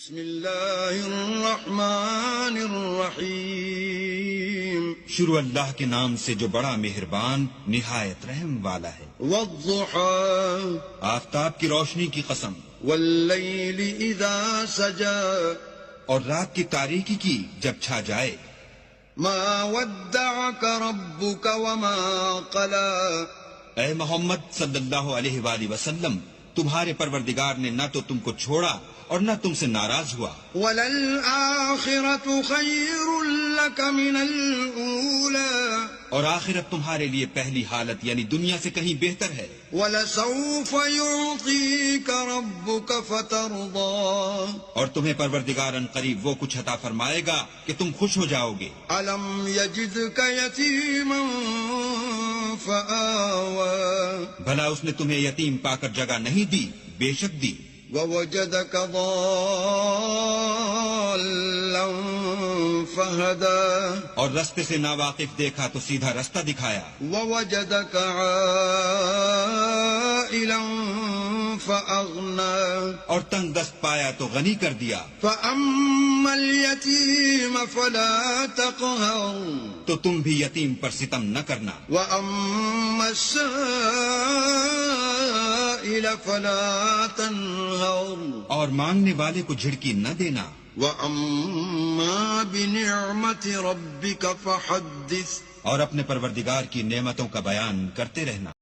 بسم اللہ الرحمن الرحیم شروع اللہ کے نام سے جو بڑا مہربان نہایت رحم والا ہے۔ والضحى آفتاب کی روشنی کی قسم، واللیل اذا سجا اور رات کی تاریکی کی جب چھا جائے۔ ما ودعك ربك وما قلى اے محمد صلی اللہ علیہ وآلہ وسلم، تمہارے پروردگار نے نہ تو تم کو چھوڑا اور نہ تم سے ناراض ہوا۔ وَلَلْآخِرَةُ خَيْرٌ لَكَ مِنَ الْأُولَى اور آخرت تمہارے لیے پہلی حالت یعنی دنیا سے کہیں بہتر ہے۔ وَلَسَوْفَ يُعْطِيكَ رَبُّكَ فَتَرْضَى اور تمہیں پروردگار ان قریب وہ کچھ عطا فرمائے گا کہ تم خوش ہو جاؤ گے۔ أَلَمْ يَجِدْكَ يَتِيمًا فَآوَى بھلا اس نے تمہیں یتیم پا کر جگہ نہیں دی؟ بے شک دی۔ وَوَجَدَكَ ضَالًّا فَهَدَى اور رستے سے ناواقف دیکھا تو سیدھا رستہ دکھایا۔ وَوَجَدَكَ عَائِلًا فَأَغْنَى اور تنگ دست پایا تو غنی کر دیا۔ فَأَمَّا الْيَتِيمَ فَلَا تَقْهَرْ تو تم بھی یتیم پر ستم نہ کرنا، وَأَمَّا السَّائِلَ فَلَا تَنْهَرْ اور مانگنے والے کو جھڑکی نہ دینا۔ وَأَمَّا بِنِعْمَةِ رَبِّكَ فَحَدِّثْ اور اپنے پروردگار کی نعمتوں کا بیان کرتے رہنا۔